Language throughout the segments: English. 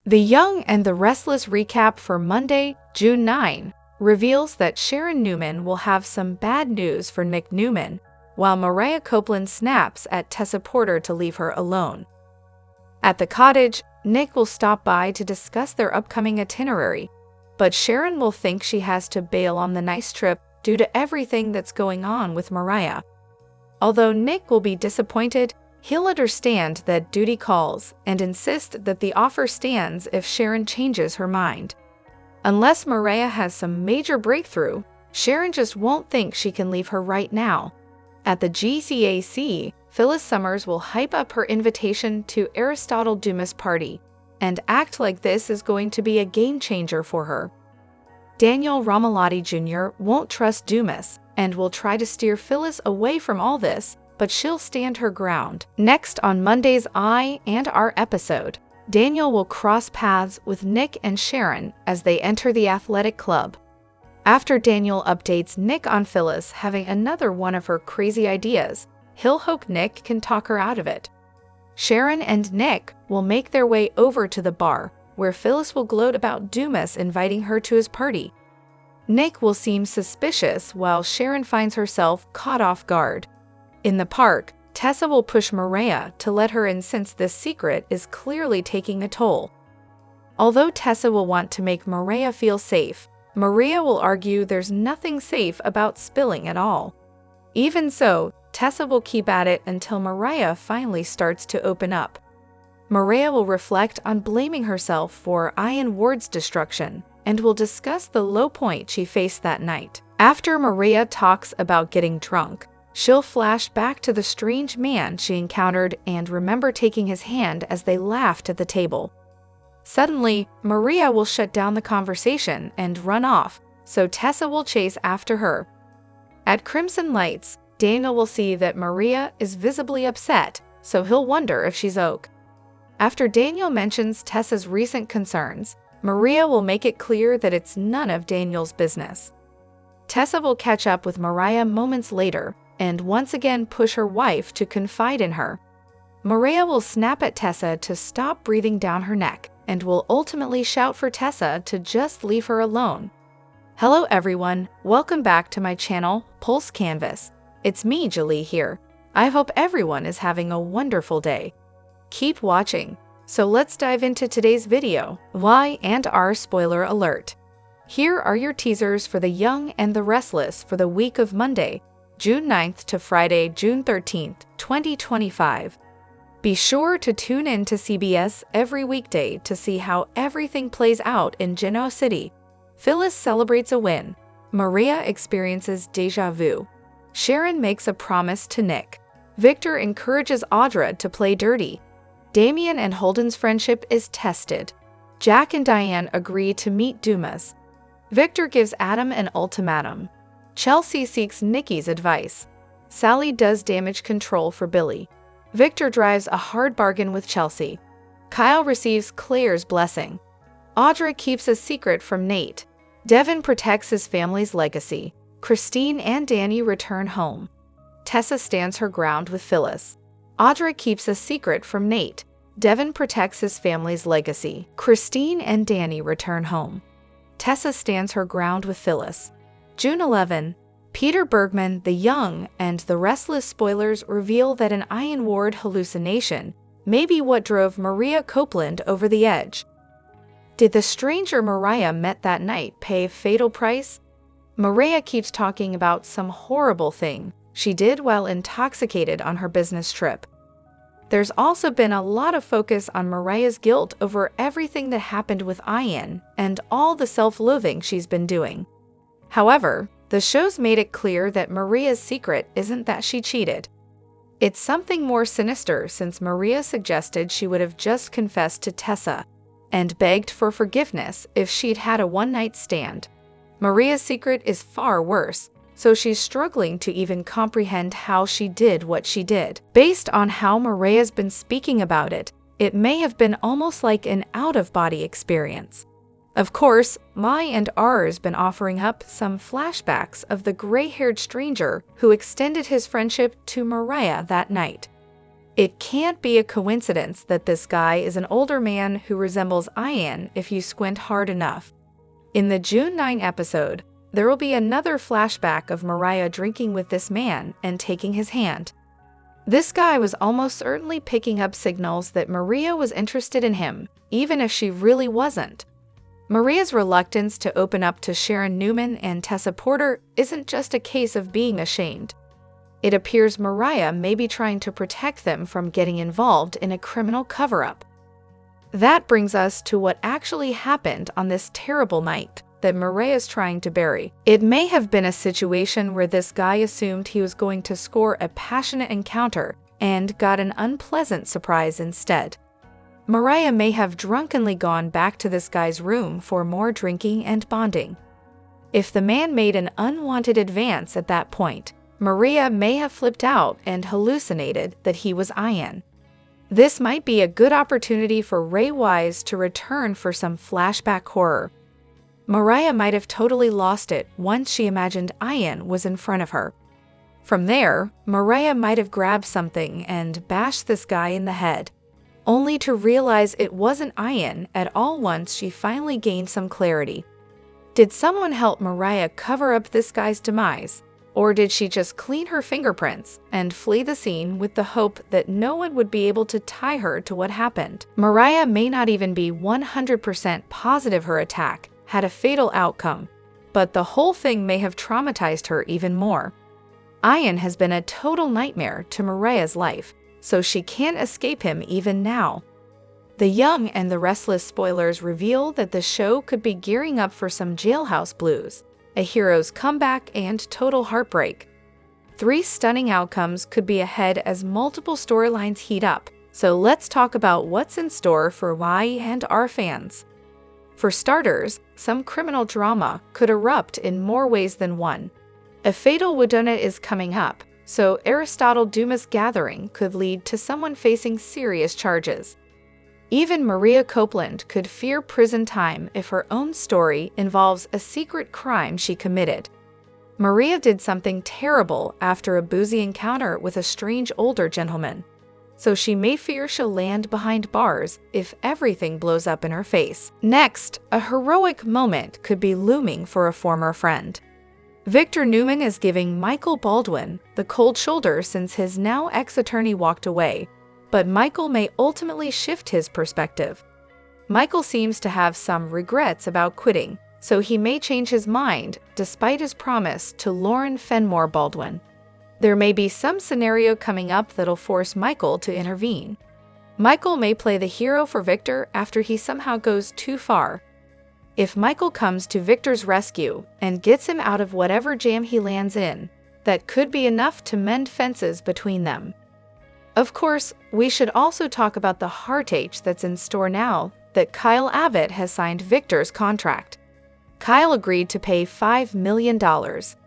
The Young and the Restless recap for Monday, June 9, reveals that Sharon Newman will have some bad news for Nick Newman, while Mariah Copeland snaps at Tessa Porter to leave her alone. At the cottage, Nick will stop by to discuss their upcoming itinerary, but Sharon will think she has to bail on the nice trip due to everything that's going on with Mariah. Although Nick will be disappointed, he'll understand that duty calls and insist that the offer stands if Sharon changes her mind. Unless Mariah has some major breakthrough, Sharon just won't think she can leave her right now. At the GCAC, Phyllis Summers will hype up her invitation to Aristotle Dumas' party and act like this is going to be a game changer for her. Daniel Romalotti Jr. won't trust Dumas and will try to steer Phyllis away from all this, but she'll stand her ground. Next on Monday's I and R episode, Daniel will cross paths with Nick and Sharon as they enter the athletic club. After Daniel updates Nick on Phyllis having another one of her crazy ideas, he'll hope Nick can talk her out of it. Sharon and Nick will make their way over to the bar, where Phyllis will gloat about Dumas inviting her to his party. Nick will seem suspicious while Sharon finds herself caught off guard. In the park, Tessa will push Mariah to let her in since this secret is clearly taking a toll. Although Tessa will want to make Mariah feel safe, Maria will argue there's nothing safe about spilling at all. Even so, Tessa will keep at it until Mariah finally starts to open up. Mariah will reflect on blaming herself for Ian Ward's destruction and will discuss the low point she faced that night. After Mariah talks about getting drunk, she'll flash back to the strange man she encountered and remember taking his hand as they laughed at the table. Suddenly, Mariah will shut down the conversation and run off, so Tessa will chase after her. At Crimson Lights, Daniel will see that Mariah is visibly upset, so he'll wonder if she's okay. After Daniel mentions Tessa's recent concerns, Mariah will make it clear that it's none of Daniel's business. Tessa will catch up with Mariah moments later and once again push her wife to confide in her. Mariah will snap at Tessa to stop breathing down her neck and will ultimately shout for Tessa to just leave her alone. Hello everyone, welcome back to my channel, Pulse Canvas. It's me, Julie here. I hope everyone is having a wonderful day. Keep watching. So let's dive into today's video. Y and R spoiler alert. Here are your teasers for The Young and the Restless for the week of Monday, June 9th to Friday, June 13th, 2025. Be sure to tune in to CBS every weekday to see how everything plays out in Genoa City. Phyllis celebrates a win. Maria experiences déjà vu. Sharon makes a promise to Nick. Victor encourages Audra to play dirty. Damien and Holden's friendship is tested. Jack and Diane agree to meet Dumas. Victor gives Adam an ultimatum. Chelsea seeks Nikki's advice. Sally does damage control for Billy. Victor drives a hard bargain with Chelsea. Kyle receives Claire's blessing. Audra keeps a secret from Nate. Devin protects his family's legacy. Christine and Danny return home. Tessa stands her ground with Phyllis. Audra keeps a secret from Nate. Devin protects his family's legacy. Christine and Danny return home. Tessa stands her ground with Phyllis. June 11, Peter Bergman, The Young and the Restless spoilers reveal that an Ian Ward hallucination may be what drove Mariah Copeland over the edge. Did the stranger Mariah met that night pay a fatal price? Mariah keeps talking about some horrible thing she did while intoxicated on her business trip. There's also been a lot of focus on Mariah's guilt over everything that happened with Ian and all the self-loathing she's been doing. However, the show's made it clear that Maria's secret isn't that she cheated. It's something more sinister since Maria suggested she would have just confessed to Tessa and begged for forgiveness if she'd had a one-night stand. Maria's secret is far worse, so she's struggling to even comprehend how she did what she did. Based on how Maria's been speaking about it, it may have been almost like an out-of-body experience. Of course, My and R's been offering up some flashbacks of the gray-haired stranger who extended his friendship to Mariah that night. It can't be a coincidence that this guy is an older man who resembles Ian if you squint hard enough. In the June 9 episode, there will be another flashback of Mariah drinking with this man and taking his hand. This guy was almost certainly picking up signals that Maria was interested in him, even if she really wasn't. Maria's reluctance to open up to Sharon Newman and Tessa Porter isn't just a case of being ashamed. It appears Mariah may be trying to protect them from getting involved in a criminal cover-up. That brings us to what actually happened on this terrible night that Mariah's trying to bury. It may have been a situation where this guy assumed he was going to score a passionate encounter and got an unpleasant surprise instead. Mariah may have drunkenly gone back to this guy's room for more drinking and bonding. If the man made an unwanted advance at that point, Maria may have flipped out and hallucinated that he was Ian. This might be a good opportunity for Ray Wise to return for some flashback horror. Mariah might have totally lost it once she imagined Ian was in front of her. From there, Mariah might have grabbed something and bashed this guy in the head, only to realize it wasn't Ian at all once she finally gained some clarity. Did someone help Mariah cover up this guy's demise? Or did she just clean her fingerprints and flee the scene with the hope that no one would be able to tie her to what happened? Mariah may not even be 100% positive her attack had a fatal outcome, but the whole thing may have traumatized her even more. Ian has been a total nightmare to Mariah's life, so she can't escape him even now. The Young and the Restless spoilers reveal that the show could be gearing up for some Jailhouse blues, a hero's comeback and total heartbreak. 3 stunning outcomes could be ahead as multiple storylines heat up, so let's talk about what's in store for Y and R fans. For starters, some criminal drama could erupt in more ways than one. A fatal whodunit is coming up, so Aristotle Dumas' gathering could lead to someone facing serious charges. Even Maria Copeland could fear prison time if her own story involves a secret crime she committed. Maria did something terrible after a boozy encounter with a strange older gentleman, so she may fear she'll land behind bars if everything blows up in her face. Next, a heroic moment could be looming for a former friend. Victor Newman is giving Michael Baldwin the cold shoulder since his now ex-attorney walked away, but Michael may ultimately shift his perspective. Michael seems to have some regrets about quitting, so he may change his mind despite his promise to Lauren Fenmore Baldwin. There may be some scenario coming up that'll force Michael to intervene. Michael may play the hero for Victor after he somehow goes too far. If Michael comes to Victor's rescue and gets him out of whatever jam he lands in, that could be enough to mend fences between them. Of course, we should also talk about the heartache that's in store now that Kyle Abbott has signed Victor's contract. Kyle agreed to pay $5 million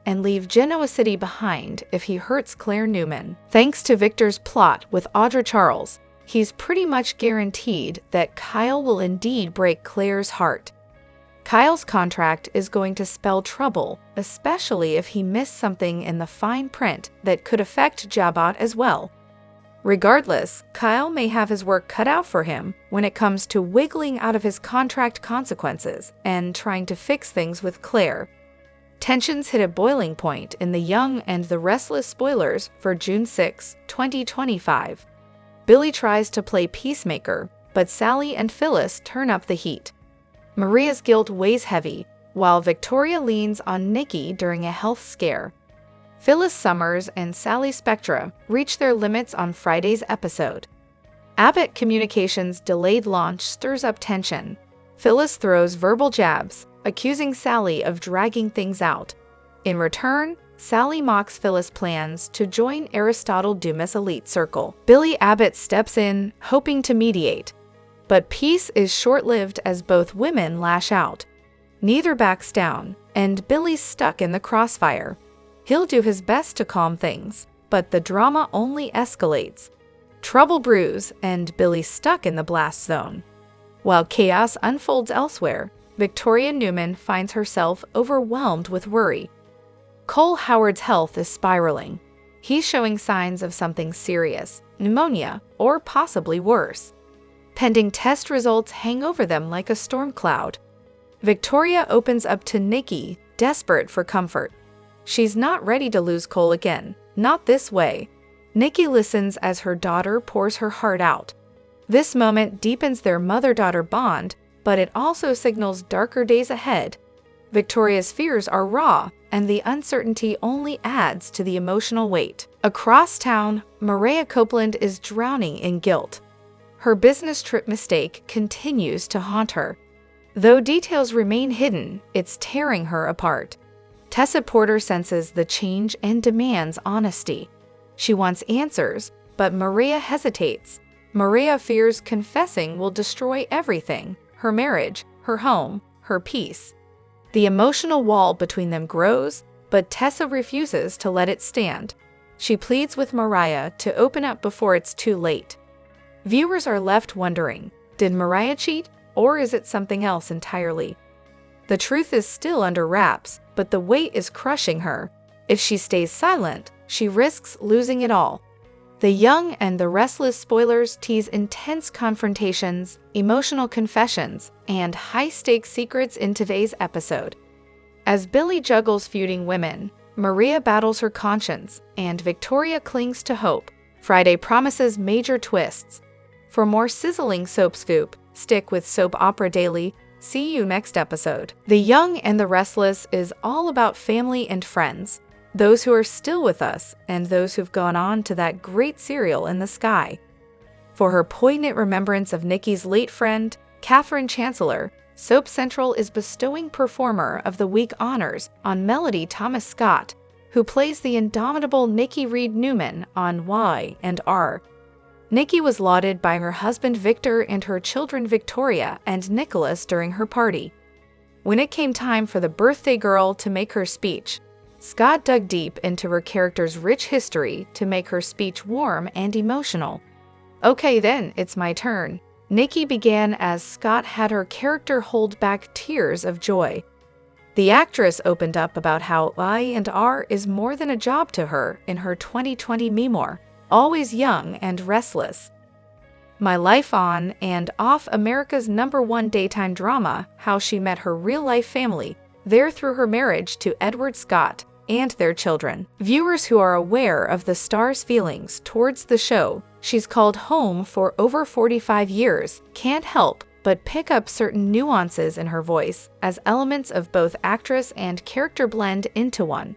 and leave Genoa City behind if he hurts Claire Newman. Thanks to Victor's plot with Audra Charles, he's pretty much guaranteed that Kyle will indeed break Claire's heart. Kyle's contract is going to spell trouble, especially if he missed something in the fine print that could affect Jabot as well. Regardless, Kyle may have his work cut out for him when it comes to wiggling out of his contract consequences and trying to fix things with Claire. Tensions hit a boiling point in The Young and the Restless spoilers for June 6, 2025. Billy tries to play peacemaker, but Sally and Phyllis turn up the heat. Maria's guilt weighs heavy, while Victoria leans on Nikki during a health scare. Phyllis Summers and Sally Spectra reach their limits on Friday's episode. Abbott Communications' delayed launch stirs up tension. Phyllis throws verbal jabs, accusing Sally of dragging things out. In return, Sally mocks Phyllis' plans to join Aristotle Dumas' elite circle. Billy Abbott steps in, hoping to mediate. But peace is short-lived as both women lash out. Neither backs down, and Billy's stuck in the crossfire. He'll do his best to calm things, but the drama only escalates. Trouble brews, and Billy's stuck in the blast zone. While chaos unfolds elsewhere, Victoria Newman finds herself overwhelmed with worry. Cole Howard's health is spiraling. He's showing signs of something serious, pneumonia, or possibly worse. Pending test results hang over them like a storm cloud. Victoria opens up to Nikki, desperate for comfort. She's not ready to lose Cole again, not this way. Nikki listens as her daughter pours her heart out. This moment deepens their mother-daughter bond, but it also signals darker days ahead. Victoria's fears are raw, and the uncertainty only adds to the emotional weight. Across town, Maria Copeland is drowning in guilt. Her business trip mistake continues to haunt her. Though details remain hidden, it's tearing her apart. Tessa Porter senses the change and demands honesty. She wants answers, but Maria hesitates. Maria fears confessing will destroy everything: her marriage, her home, her peace. The emotional wall between them grows, but Tessa refuses to let it stand. She pleads with Maria to open up before it's too late. Viewers are left wondering, did Maria cheat, or is it something else entirely? The truth is still under wraps, but the weight is crushing her. If she stays silent, she risks losing it all. The Young and the Restless spoilers tease intense confrontations, emotional confessions, and high-stakes secrets in today's episode. As Billy juggles feuding women, Maria battles her conscience, and Victoria clings to hope. Friday promises major twists. For more sizzling soap scoop, stick with Soap Opera Daily. See you next episode. The Young and the Restless is all about family and friends. Those who are still with us, and those who've gone on to that great serial in the sky. For her poignant remembrance of Nikki's late friend, Catherine Chancellor, Soap Central is bestowing Performer of the Week honors on Melody Thomas Scott, who plays the indomitable Nikki Reed Newman on Y&R. Nikki was lauded by her husband Victor and her children Victoria and Nicholas during her party. When it came time for the birthday girl to make her speech, Scott dug deep into her character's rich history to make her speech warm and emotional. Okay then, it's my turn. Nikki began as Scott had her character hold back tears of joy. The actress opened up about how Y&R is more than a job to her in her 2020 memoir, Always Young and Restless. My life on and off America's #1 daytime drama, how she met her real-life family, there through her marriage to Edward Scott, and their children. Viewers who are aware of the star's feelings towards the show she's called home for over 45 years can't help but pick up certain nuances in her voice as elements of both actress and character blend into one.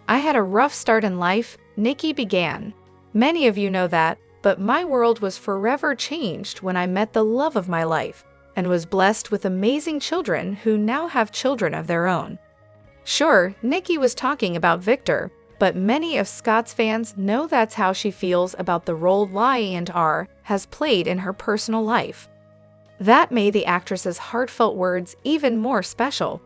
I had a rough start in life, Nikki began. Many of you know that, but my world was forever changed when I met the love of my life and was blessed with amazing children who now have children of their own. Sure, Nikki was talking about Victor, but many of Scott's fans know that's how she feels about the role Y&R has played in her personal life. That made the actress's heartfelt words even more special.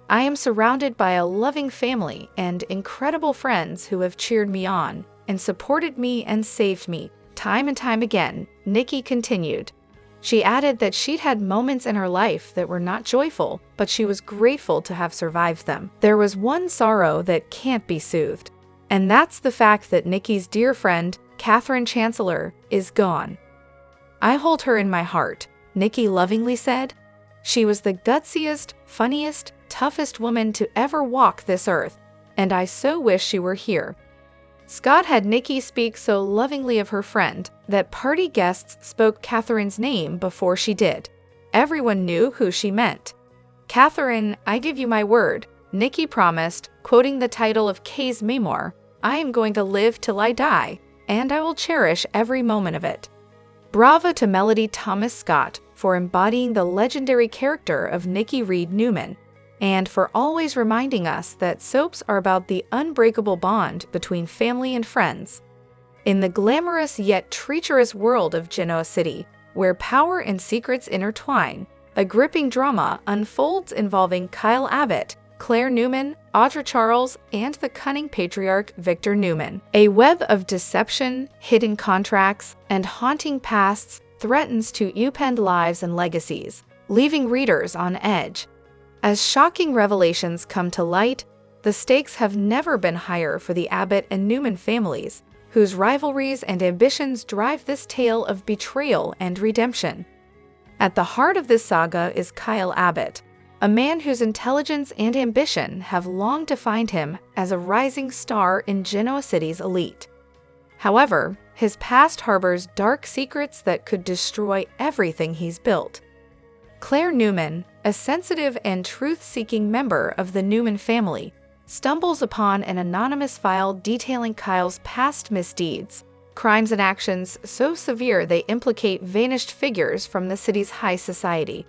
I am surrounded by a loving family and incredible friends who have cheered me on and supported me and saved me, time and time again, Nikki continued. She added that she'd had moments in her life that were not joyful, but she was grateful to have survived them. There was one sorrow that can't be soothed, and that's the fact that Nikki's dear friend, Catherine Chancellor, is gone. I hold her in my heart, Nikki lovingly said. She was the gutsiest, funniest, toughest woman to ever walk this earth, and I so wish she were here. Scott had Nikki speak so lovingly of her friend that party guests spoke Catherine's name before she did. Everyone knew who she meant. "Catherine, I give you my word," Nikki promised, quoting the title of Kay's memoir, "I am going to live till I die, and I will cherish every moment of it." Bravo to Melody Thomas Scott for embodying the legendary character of Nikki Reed Newman, and for always reminding us that soaps are about the unbreakable bond between family and friends. In the glamorous yet treacherous world of Genoa City, where power and secrets intertwine, a gripping drama unfolds involving Kyle Abbott, Claire Newman, Audra Charles, and the cunning patriarch Victor Newman. A web of deception, hidden contracts, and haunting pasts threatens to upend lives and legacies, leaving readers on edge. As shocking revelations come to light, the stakes have never been higher for the Abbott and Newman families, whose rivalries and ambitions drive this tale of betrayal and redemption. At the heart of this saga is Kyle Abbott, a man whose intelligence and ambition have long defined him as a rising star in Genoa City's elite. However, his past harbors dark secrets that could destroy everything he's built. Claire Newman, a sensitive and truth-seeking member of the Newman family, stumbles upon an anonymous file detailing Kyle's past misdeeds, crimes and actions so severe they implicate vanished figures from the city's high society.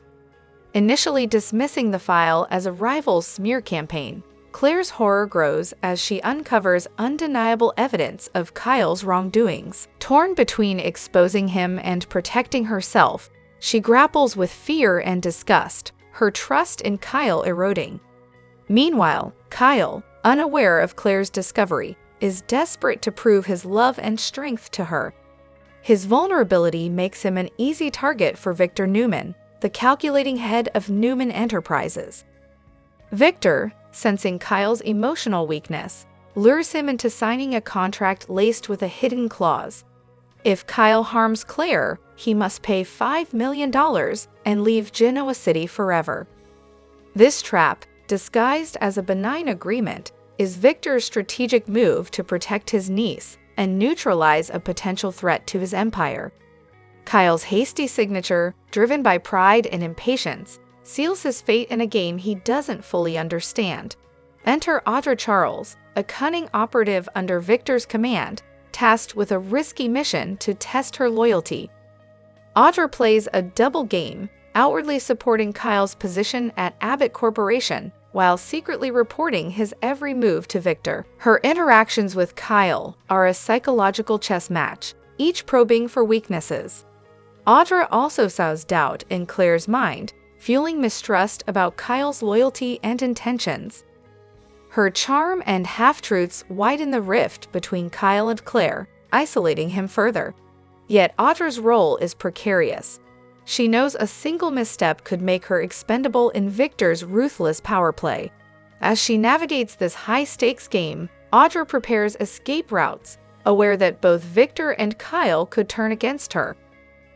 Initially dismissing the file as a rival's smear campaign, Claire's horror grows as she uncovers undeniable evidence of Kyle's wrongdoings. Torn between exposing him and protecting herself, she grapples with fear and disgust, her trust in Kyle eroding. Meanwhile, Kyle, unaware of Claire's discovery, is desperate to prove his love and strength to her. His vulnerability makes him an easy target for Victor Newman, the calculating head of Newman Enterprises. Victor, sensing Kyle's emotional weakness, lures him into signing a contract laced with a hidden clause. If Kyle harms Claire, he must pay $5 million and leave Genoa City forever. This trap, disguised as a benign agreement, is Victor's strategic move to protect his niece and neutralize a potential threat to his empire. Kyle's hasty signature, driven by pride and impatience, seals his fate in a game he doesn't fully understand. Enter Audra Charles, a cunning operative under Victor's command, tasked with a risky mission to test her loyalty. Audra plays a double game, outwardly supporting Kyle's position at Abbott Corporation, while secretly reporting his every move to Victor. Her interactions with Kyle are a psychological chess match, each probing for weaknesses. Audra also sows doubt in Claire's mind, fueling mistrust about Kyle's loyalty and intentions. Her charm and half-truths widen the rift between Kyle and Claire, isolating him further. Yet Audra's role is precarious. She knows a single misstep could make her expendable in Victor's ruthless power play. As she navigates this high-stakes game, Audra prepares escape routes, aware that both Victor and Kyle could turn against her.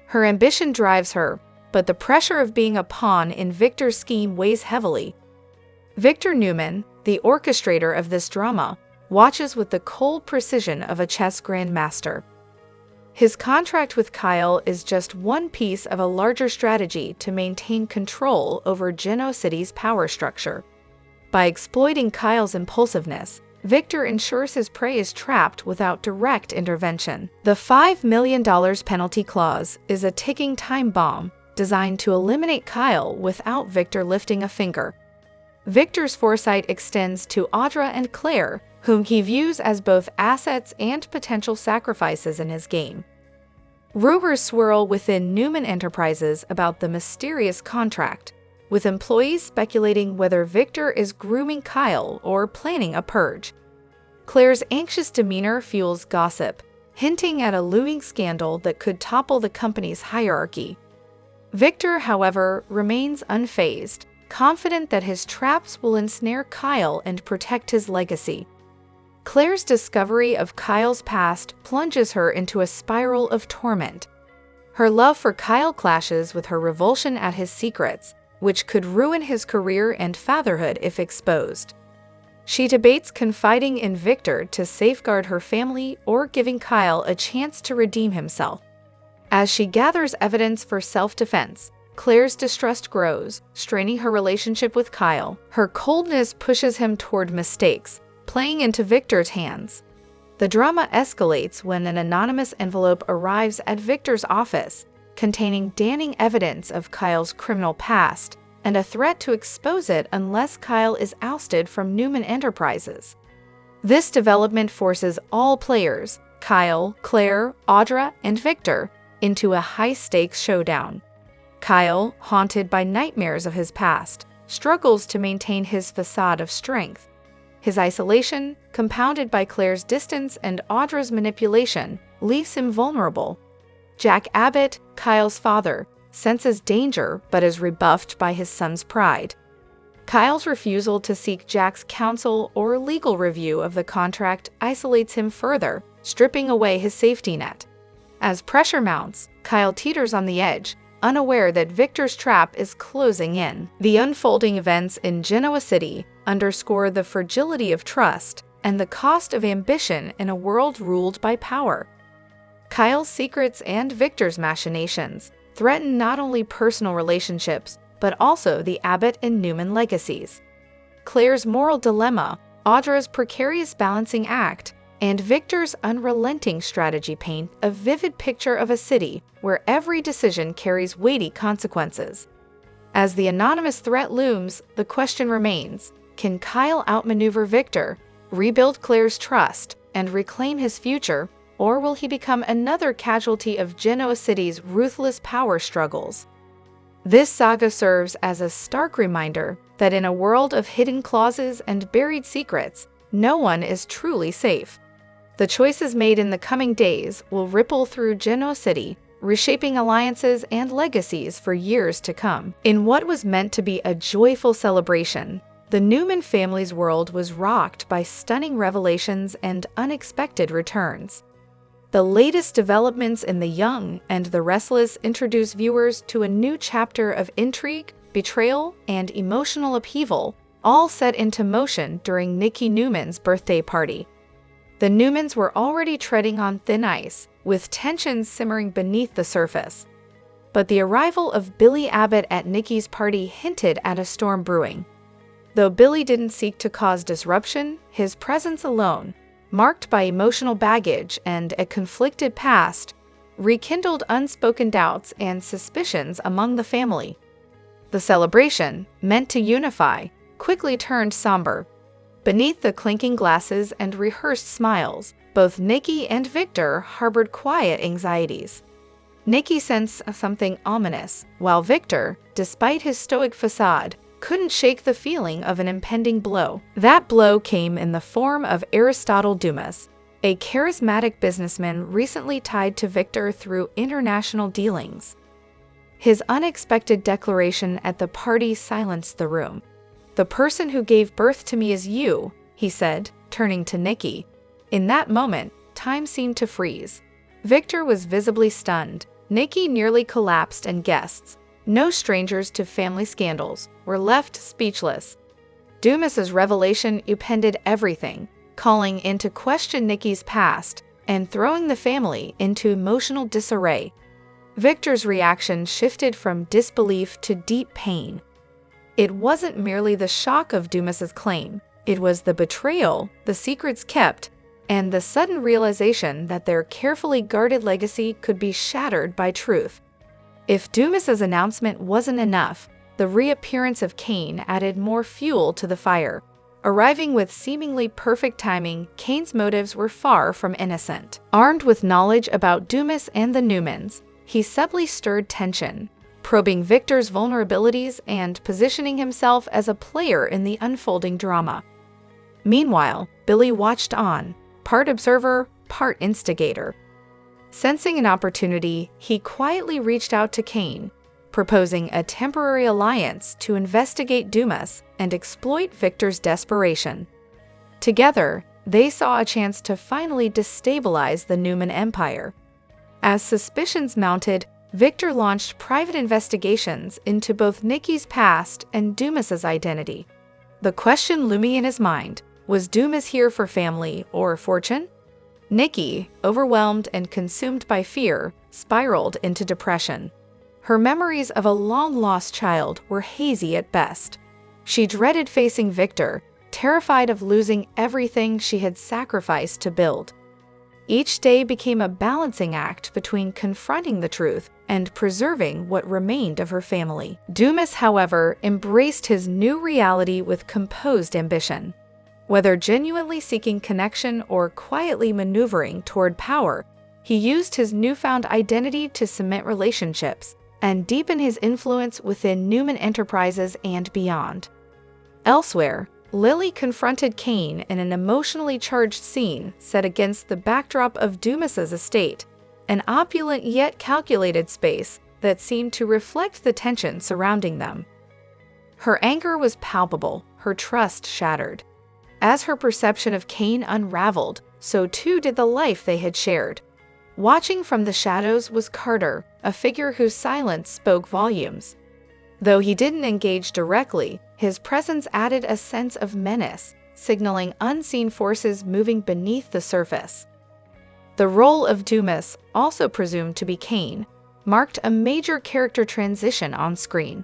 Her ambition drives her, but the pressure of being a pawn in Victor's scheme weighs heavily. Victor Newman, the orchestrator of this drama, watches with the cold precision of a chess grandmaster. His contract with Kyle is just one piece of a larger strategy to maintain control over Genoa City's power structure. By exploiting Kyle's impulsiveness, Victor ensures his prey is trapped without direct intervention. The $5 million penalty clause is a ticking time bomb designed to eliminate Kyle without Victor lifting a finger. Victor's foresight extends to Audra and Claire, whom he views as both assets and potential sacrifices in his game. Rumors swirl within Newman Enterprises about the mysterious contract, with employees speculating whether Victor is grooming Kyle or planning a purge. Claire's anxious demeanor fuels gossip, hinting at a looming scandal that could topple the company's hierarchy. Victor, however, remains unfazed, confident that his traps will ensnare Kyle and protect his legacy. Claire's discovery of Kyle's past plunges her into a spiral of torment. Her love for Kyle clashes with her revulsion at his secrets, which could ruin his career and fatherhood if exposed. She debates confiding in Victor to safeguard her family or giving Kyle a chance to redeem himself. As she gathers evidence for self-defense, Claire's distrust grows, straining her relationship with Kyle. Her coldness pushes him toward mistakes, playing into Victor's hands. The drama escalates when an anonymous envelope arrives at Victor's office, containing damning evidence of Kyle's criminal past and a threat to expose it unless Kyle is ousted from Newman Enterprises. This development forces all players, Kyle, Claire, Audra, and Victor, into a high-stakes showdown. Kyle, haunted by nightmares of his past, struggles to maintain his facade of strength. His isolation, compounded by Claire's distance and Audra's manipulation, leaves him vulnerable. Jack Abbott, Kyle's father, senses danger but is rebuffed by his son's pride. Kyle's refusal to seek Jack's counsel or legal review of the contract isolates him further, stripping away his safety net. As pressure mounts, Kyle teeters on the edge, unaware that Victor's trap is closing in. The unfolding events in Genoa City underscore the fragility of trust and the cost of ambition in a world ruled by power. Kyle's secrets and Victor's machinations threaten not only personal relationships, but also the Abbott and Newman legacies. Claire's moral dilemma, Audra's precarious balancing act, and Victor's unrelenting strategy paint a vivid picture of a city where every decision carries weighty consequences. As the anonymous threat looms, the question remains, can Kyle outmaneuver Victor, rebuild Claire's trust, and reclaim his future, or will he become another casualty of Genoa City's ruthless power struggles? This saga serves as a stark reminder that in a world of hidden clauses and buried secrets, no one is truly safe. The choices made in the coming days will ripple through Genoa City, reshaping alliances and legacies for years to come. In what was meant to be a joyful celebration, the Newman family's world was rocked by stunning revelations and unexpected returns. The latest developments in The Young and the Restless introduce viewers to a new chapter of intrigue, betrayal, and emotional upheaval, all set into motion during Nikki Newman's birthday party. The Newmans were already treading on thin ice, with tensions simmering beneath the surface. But the arrival of Billy Abbott at Nikki's party hinted at a storm brewing. Though Billy didn't seek to cause disruption, his presence alone, marked by emotional baggage and a conflicted past, rekindled unspoken doubts and suspicions among the family. The celebration, meant to unify, quickly turned somber. Beneath the clinking glasses and rehearsed smiles, both Nikki and Victor harbored quiet anxieties. Nikki sensed something ominous, while Victor, despite his stoic facade, couldn't shake the feeling of an impending blow. That blow came in the form of Aristotle Dumas, a charismatic businessman recently tied to Victor through international dealings. His unexpected declaration at the party silenced the room. "The person who gave birth to me is you," he said, turning to Nikki. In that moment, time seemed to freeze. Victor was visibly stunned. Nikki nearly collapsed, and guests, no strangers to family scandals, were left speechless. Dumas's revelation upended everything, calling into question Nikki's past and throwing the family into emotional disarray. Victor's reaction shifted from disbelief to deep pain. It wasn't merely the shock of Dumas's claim, it was the betrayal, the secrets kept, and the sudden realization that their carefully guarded legacy could be shattered by truth. If Dumas's announcement wasn't enough, the reappearance of Kane added more fuel to the fire. Arriving with seemingly perfect timing, Kane's motives were far from innocent. Armed with knowledge about Dumas and the Newmans, he subtly stirred tension, probing Victor's vulnerabilities and positioning himself as a player in the unfolding drama. Meanwhile, Billy watched on, part observer, part instigator. Sensing an opportunity, he quietly reached out to Kane, proposing a temporary alliance to investigate Dumas and exploit Victor's desperation. Together, they saw a chance to finally destabilize the Newman empire. As suspicions mounted, Victor launched private investigations into both Nikki's past and Dumas's identity. The question looming in his mind, was Dumas here for family or fortune? Nikki, overwhelmed and consumed by fear, spiraled into depression. Her memories of a long-lost child were hazy at best. She dreaded facing Victor, terrified of losing everything she had sacrificed to build. Each day became a balancing act between confronting the truth and preserving what remained of her family. Dumas, however, embraced his new reality with composed ambition. Whether genuinely seeking connection or quietly maneuvering toward power, he used his newfound identity to cement relationships and deepen his influence within Newman Enterprises and beyond. Elsewhere, Lily confronted Kane in an emotionally charged scene set against the backdrop of Dumas's estate, an opulent yet calculated space that seemed to reflect the tension surrounding them. Her anger was palpable, her trust shattered. As her perception of Cain unraveled, so too did the life they had shared. Watching from the shadows was Carter, a figure whose silence spoke volumes. Though he didn't engage directly, his presence added a sense of menace, signaling unseen forces moving beneath the surface. The role of Dumas, also presumed to be Cain, marked a major character transition on screen.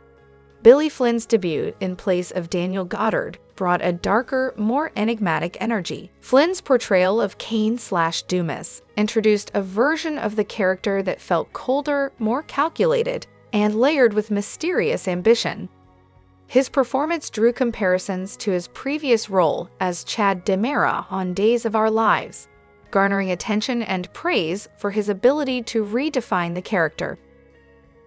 Billy Flynn's debut in place of Daniel Goddard brought a darker, more enigmatic energy. Flynn's portrayal of Cain/Dumas introduced a version of the character that felt colder, more calculated, and layered with mysterious ambition. His performance drew comparisons to his previous role as Chad DiMera on Days of Our Lives, garnering attention and praise for his ability to redefine the character.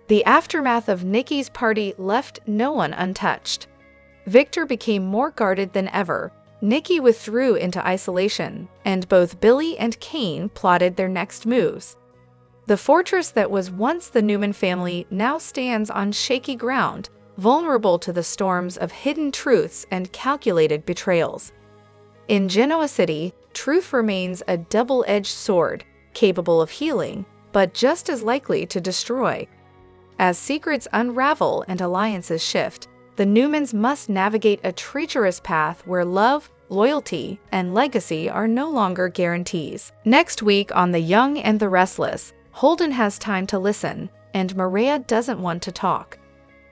The aftermath of Nikki's party left no one untouched. Victor became more guarded than ever, Nikki withdrew into isolation, and both Billy and Cain plotted their next moves. The fortress that was once the Newman family now stands on shaky ground, vulnerable to the storms of hidden truths and calculated betrayals. In Genoa City, truth remains a double-edged sword, capable of healing, but just as likely to destroy. As secrets unravel and alliances shift, the Newmans must navigate a treacherous path where love, loyalty, and legacy are no longer guarantees. Next week on The Young and the Restless, Holden has time to listen, and Maria doesn't want to talk.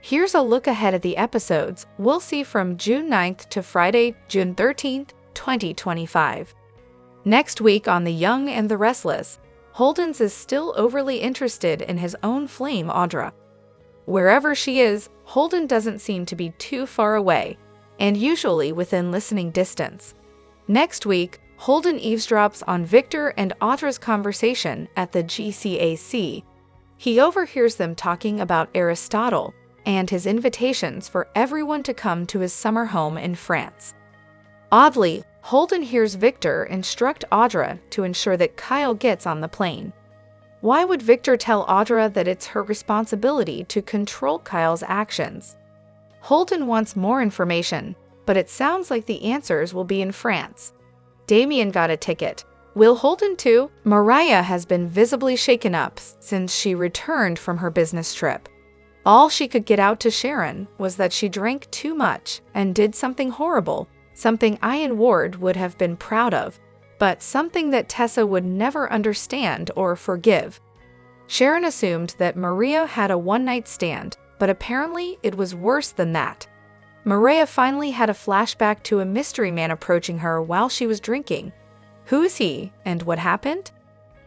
Here's a look ahead at the episodes we'll see from June 9th to Friday, June 13th, 2025. Next week on The Young and the Restless, Holden's is still overly interested in his own flame, Audra. Wherever she is, Holden doesn't seem to be too far away, and usually within listening distance. Next week, Holden eavesdrops on Victor and Audra's conversation at the GCAC. He overhears them talking about Aristotle and his invitations for everyone to come to his summer home in France. Oddly, Holden hears Victor instruct Audra to ensure that Kyle gets on the plane. Why would Victor tell Audra that it's her responsibility to control Kyle's actions? Holden wants more information, but it sounds like the answers will be in France. Damien got a ticket. Will Holden too? Mariah has been visibly shaken up since she returned from her business trip. All she could get out to Sharon was that she drank too much and did something horrible, something Ian Ward would have been proud of, but something that Tessa would never understand or forgive. Sharon assumed that Maria had a one-night stand, but apparently it was worse than that. Maria finally had a flashback to a mystery man approaching her while she was drinking. Who is he, and what happened?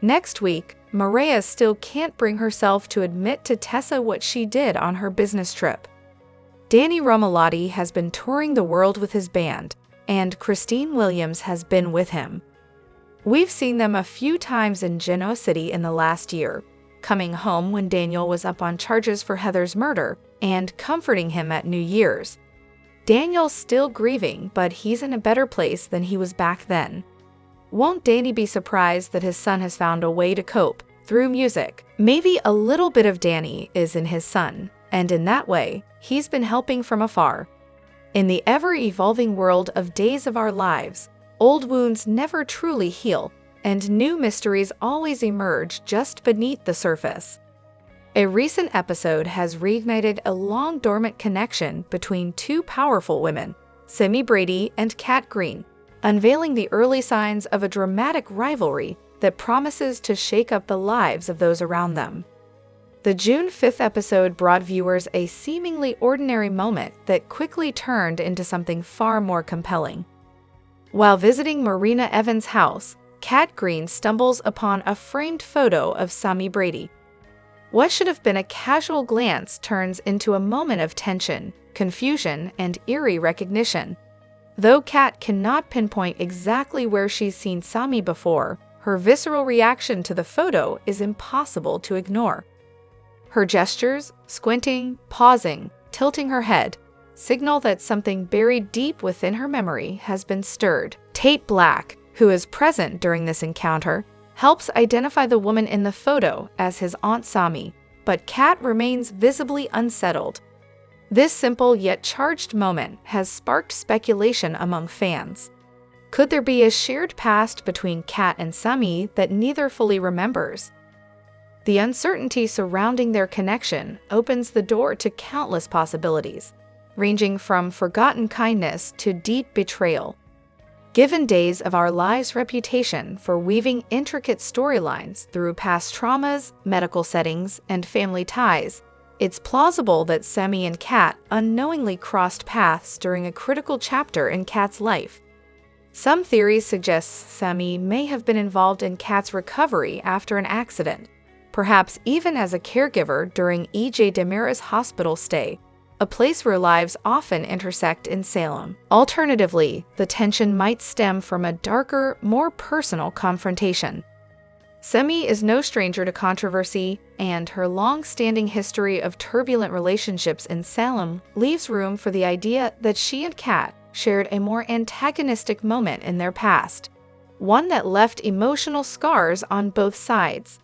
Next week, Maria still can't bring herself to admit to Tessa what she did on her business trip. Danny Romalotti has been touring the world with his band, and Christine Williams has been with him. We've seen them a few times in Genoa City in the last year, coming home when Daniel was up on charges for Heather's murder, and comforting him at New Year's. Daniel's still grieving, but he's in a better place than he was back then. Won't Danny be surprised that his son has found a way to cope through music? Maybe a little bit of Danny is in his son, and in that way, he's been helping from afar. In the ever-evolving world of Days of Our Lives, old wounds never truly heal, and new mysteries always emerge just beneath the surface. A recent episode has reignited a long-dormant connection between two powerful women, Simi Brady and Kat Green, unveiling the early signs of a dramatic rivalry that promises to shake up the lives of those around them. The June 5th episode brought viewers a seemingly ordinary moment that quickly turned into something far more compelling. While visiting Marina Evans' house, Kat Green stumbles upon a framed photo of Sami Brady. What should have been a casual glance turns into a moment of tension, confusion, and eerie recognition. Though Kat cannot pinpoint exactly where she's seen Sami before, her visceral reaction to the photo is impossible to ignore. Her gestures, squinting, pausing, tilting her head, signal that something buried deep within her memory has been stirred. Tate Black, who is present during this encounter, helps identify the woman in the photo as his Aunt Sami, but Kat remains visibly unsettled. This simple yet charged moment has sparked speculation among fans. Could there be a shared past between Kat and Sami that neither fully remembers? The uncertainty surrounding their connection opens the door to countless possibilities, ranging from forgotten kindness to deep betrayal. Given Days of Our Lives' reputation for weaving intricate storylines through past traumas, medical settings, and family ties, it's plausible that Sami and Kat unknowingly crossed paths during a critical chapter in Kat's life. Some theories suggest Sami may have been involved in Kat's recovery after an accident, perhaps even as a caregiver during E.J. Demira's hospital stay, a place where lives often intersect in Salem. Alternatively, the tension might stem from a darker, more personal confrontation. Sami is no stranger to controversy, and her long-standing history of turbulent relationships in Salem leaves room for the idea that she and Kat shared a more antagonistic moment in their past, one that left emotional scars on both sides.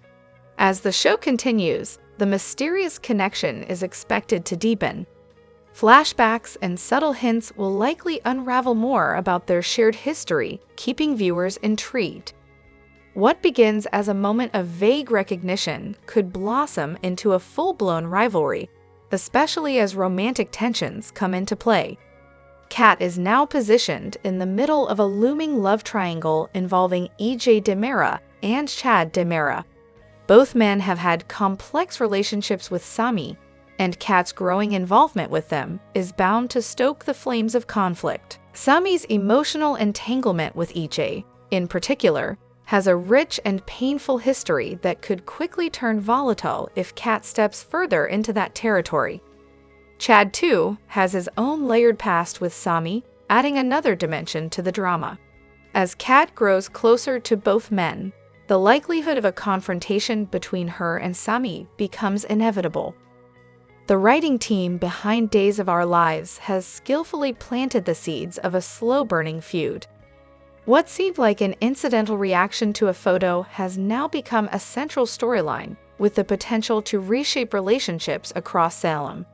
As the show continues, the mysterious connection is expected to deepen. Flashbacks and subtle hints will likely unravel more about their shared history, keeping viewers intrigued. What begins as a moment of vague recognition could blossom into a full-blown rivalry, especially as romantic tensions come into play. Kat is now positioned in the middle of a looming love triangle involving E.J. Demira and Chad Demira. Both men have had complex relationships with Sami, and Kat's growing involvement with them is bound to stoke the flames of conflict. Sami's emotional entanglement with E.J., in particular, has a rich and painful history that could quickly turn volatile if Kat steps further into that territory. Chad, too, has his own layered past with Sami, adding another dimension to the drama. As Kat grows closer to both men, the likelihood of a confrontation between her and Sami becomes inevitable. The writing team behind Days of Our Lives has skillfully planted the seeds of a slow-burning feud. What seemed like an incidental reaction to a photo has now become a central storyline, with the potential to reshape relationships across Salem.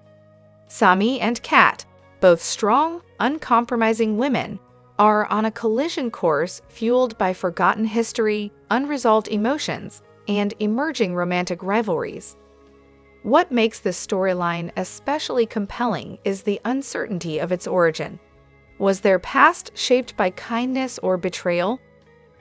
Sami and Kat, both strong, uncompromising women, are on a collision course fueled by forgotten history, unresolved emotions, and emerging romantic rivalries. What makes this storyline especially compelling is the uncertainty of its origin. Was their past shaped by kindness or betrayal?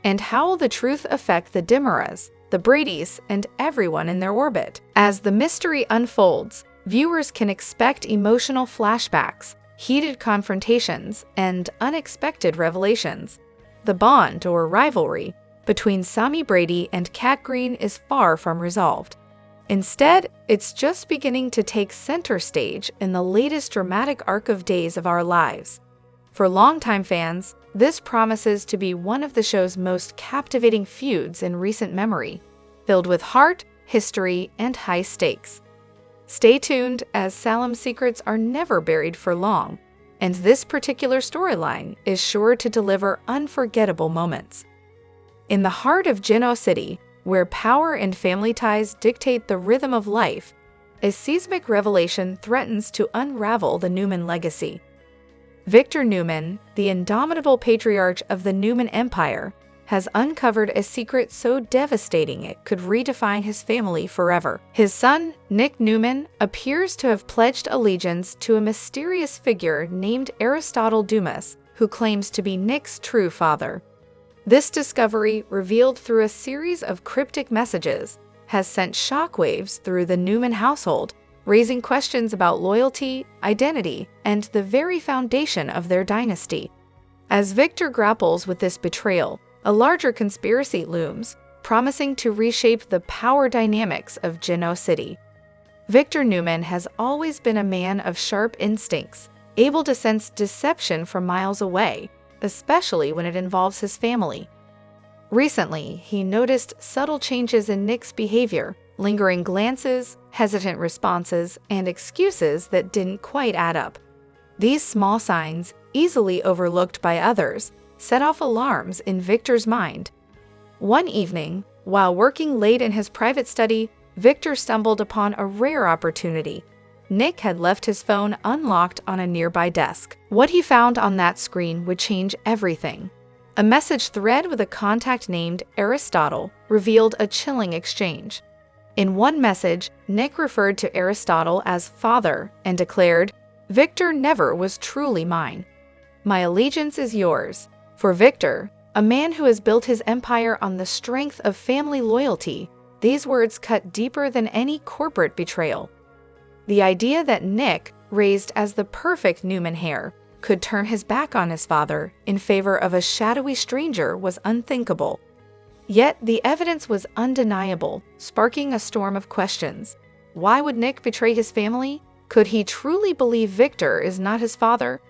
And how will the truth affect the Demiras, the Bradys, and everyone in their orbit? As the mystery unfolds, viewers can expect emotional flashbacks, heated confrontations, and unexpected revelations. The bond, or rivalry, between Sami Brady and Kat Green is far from resolved. Instead, it's just beginning to take center stage in the latest dramatic arc of Days of Our Lives. For longtime fans, this promises to be one of the show's most captivating feuds in recent memory, filled with heart, history, and high stakes. Stay tuned, as Salem's secrets are never buried for long, and this particular storyline is sure to deliver unforgettable moments. In the heart of Jailhouse City, where power and family ties dictate the rhythm of life, a seismic revelation threatens to unravel the Newman legacy. Victor Newman, the indomitable patriarch of the Newman Empire, has uncovered a secret so devastating it could redefine his family forever. His son, Nick Newman, appears to have pledged allegiance to a mysterious figure named Aristotle Dumas, who claims to be Nick's true father. This discovery, revealed through a series of cryptic messages, has sent shockwaves through the Newman household, raising questions about loyalty, identity, and the very foundation of their dynasty. As Victor grapples with this betrayal, a larger conspiracy looms, promising to reshape the power dynamics of Jailhouse City. Victor Newman has always been a man of sharp instincts, able to sense deception from miles away, especially when it involves his family. Recently, he noticed subtle changes in Nick's behavior, lingering glances, hesitant responses, and excuses that didn't quite add up. These small signs, easily overlooked by others, set off alarms in Victor's mind. One evening, while working late in his private study, Victor stumbled upon a rare opportunity: Nick had left his phone unlocked on a nearby desk. What he found on that screen would change everything. A message thread with a contact named Aristotle revealed a chilling exchange. In one message, Nick referred to Aristotle as father and declared, "Victor never was truly mine. My allegiance is yours." For Victor, a man who has built his empire on the strength of family loyalty, these words cut deeper than any corporate betrayal. The idea that Nick, raised as the perfect Newman heir, could turn his back on his father in favor of a shadowy stranger was unthinkable. Yet the evidence was undeniable, sparking a storm of questions. Why would Nick betray his family? Could he truly believe Victor is not his father?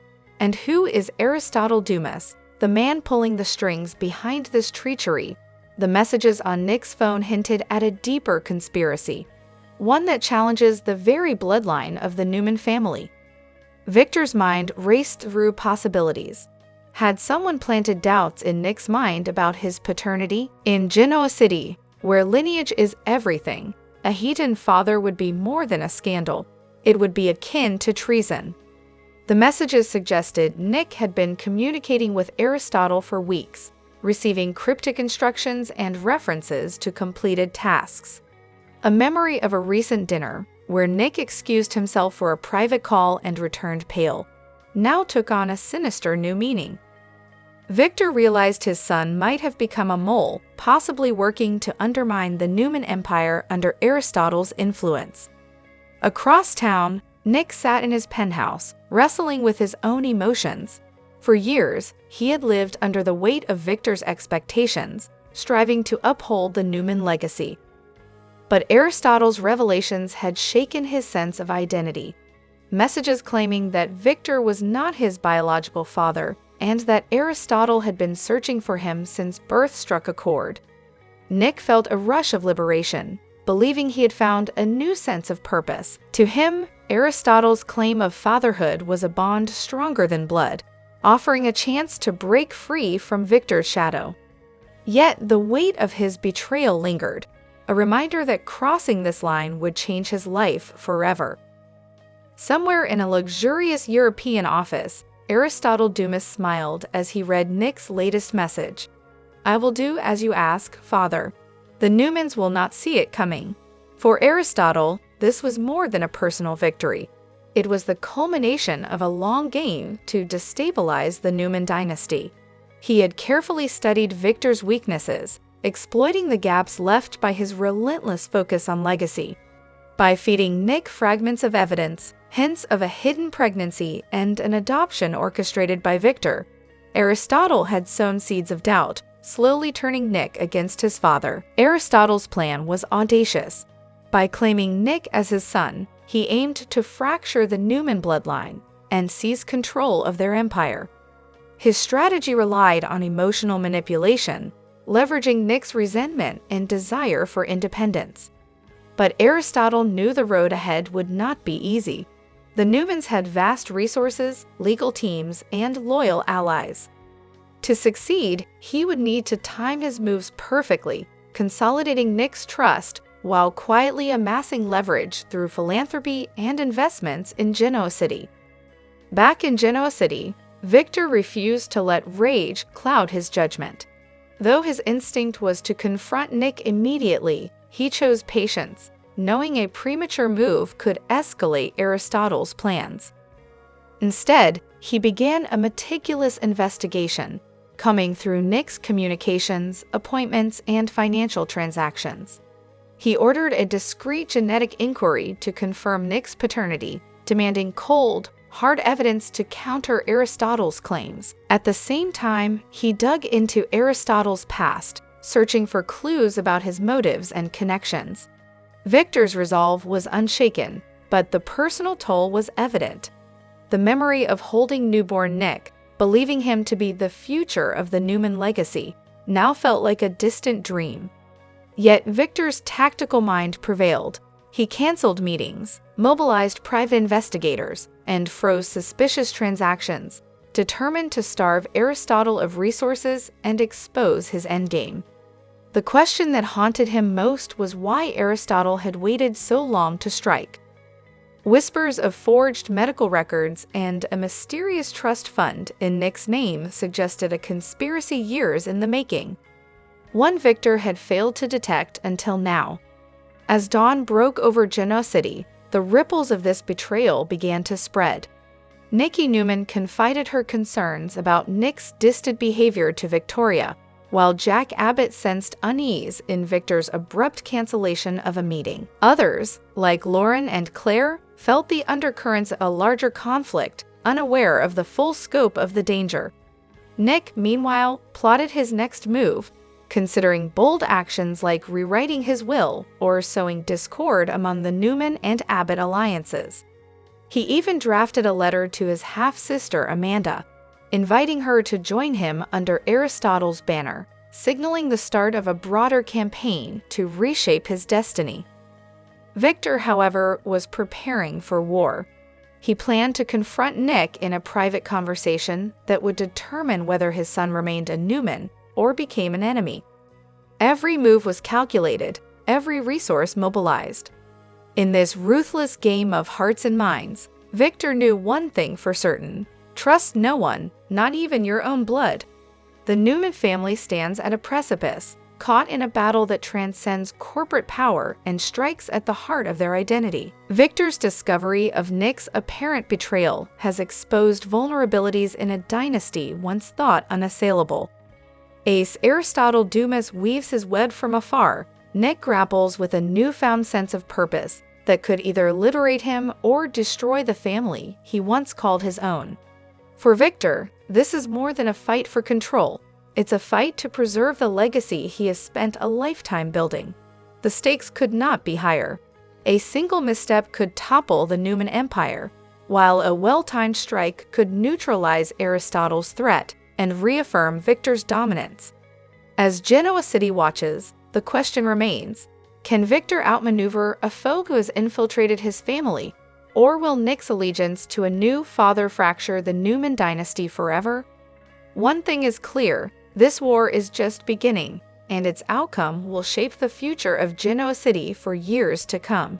And who is Aristotle Dumas, the man pulling the strings behind this treachery? The messages on Nick's phone hinted at a deeper conspiracy, one that challenges the very bloodline of the Newman family. Victor's mind raced through possibilities. Had someone planted doubts in Nick's mind about his paternity? In Genoa City, where lineage is everything, a heathen father would be more than a scandal. It would be akin to treason. The messages suggested Nick had been communicating with Aristotle for weeks, receiving cryptic instructions and references to completed tasks. A memory of a recent dinner, where Nick excused himself for a private call and returned pale, now took on a sinister new meaning. Victor realized his son might have become a mole, possibly working to undermine the Newman Empire under Aristotle's influence. Across town, Nick sat in his penthouse, wrestling with his own emotions. For years, he had lived under the weight of Victor's expectations, striving to uphold the Newman legacy. But Aristotle's revelations had shaken his sense of identity. Messages claiming that Victor was not his biological father and that Aristotle had been searching for him since birth struck a chord. Nick felt a rush of liberation, believing he had found a new sense of purpose. To him, Aristotle's claim of fatherhood was a bond stronger than blood, offering a chance to break free from Victor's shadow. Yet the weight of his betrayal lingered, a reminder that crossing this line would change his life forever. Somewhere in a luxurious European office, Aristotle Dumas smiled as he read Nick's latest message. "I will do as you ask, father. The Newmans will not see it coming." For Aristotle, this was more than a personal victory. It was the culmination of a long game to destabilize the Newman dynasty. He had carefully studied Victor's weaknesses, exploiting the gaps left by his relentless focus on legacy. By feeding Nick fragments of evidence, hints of a hidden pregnancy and an adoption orchestrated by Victor, Aristotle had sown seeds of doubt, slowly turning Nick against his father. Aristotle's plan was audacious. By claiming Nick as his son, he aimed to fracture the Newman bloodline and seize control of their empire. His strategy relied on emotional manipulation, leveraging Nick's resentment and desire for independence. But Aristotle knew the road ahead would not be easy. The Newmans had vast resources, legal teams, and loyal allies. To succeed, he would need to time his moves perfectly, consolidating Nick's trust while quietly amassing leverage through philanthropy and investments in Genoa City. Back in Genoa City, Victor refused to let rage cloud his judgment. Though his instinct was to confront Nick immediately, he chose patience, knowing a premature move could escalate Aristotle's plans. Instead, he began a meticulous investigation, coming through Nick's communications, appointments, and financial transactions. He ordered a discreet genetic inquiry to confirm Nick's paternity, demanding cold, hard evidence to counter Aristotle's claims. At the same time, he dug into Aristotle's past, searching for clues about his motives and connections. Victor's resolve was unshaken, but the personal toll was evident. The memory of holding newborn Nick, believing him to be the future of the Newman legacy, now felt like a distant dream. Yet Victor's tactical mind prevailed. He canceled meetings, mobilized private investigators, and froze suspicious transactions, determined to starve Aristotle of resources and expose his endgame. The question that haunted him most was why Aristotle had waited so long to strike. Whispers of forged medical records and a mysterious trust fund in Nick's name suggested a conspiracy years in the making. One Victor had failed to detect until now. As dawn broke over Genoa City, the ripples of this betrayal began to spread. Nikki Newman confided her concerns about Nick's distant behavior to Victoria, while Jack Abbott sensed unease in Victor's abrupt cancellation of a meeting. Others, like Lauren and Claire, felt the undercurrents of a larger conflict, unaware of the full scope of the danger. Nick, meanwhile, plotted his next move, considering bold actions like rewriting his will or sowing discord among the Newman and Abbott alliances. He even drafted a letter to his half-sister Amanda, inviting her to join him under Aristotle's banner, signaling the start of a broader campaign to reshape his destiny. Victor, however, was preparing for war. He planned to confront Nick in a private conversation that would determine whether his son remained a Newman or became an enemy. Every move was calculated, every resource mobilized. In this ruthless game of hearts and minds, Victor knew one thing for certain: trust no one, not even your own blood. The Newman family stands at a precipice, caught in a battle that transcends corporate power and strikes at the heart of their identity. Victor's discovery of Nick's apparent betrayal has exposed vulnerabilities in a dynasty once thought unassailable. As Aristotle Dumas weaves his web from afar, Nick grapples with a newfound sense of purpose that could either liberate him or destroy the family he once called his own. For Victor, this is more than a fight for control. It's a fight to preserve the legacy he has spent a lifetime building. The stakes could not be higher. A single misstep could topple the Newman Empire, while a well-timed strike could neutralize Aristotle's threat and reaffirm Victor's dominance. As Genoa City watches, the question remains: can Victor outmaneuver a foe who has infiltrated his family, or will Nick's allegiance to a new father fracture the Newman dynasty forever? One thing is clear: this war is just beginning, and its outcome will shape the future of Genoa City for years to come.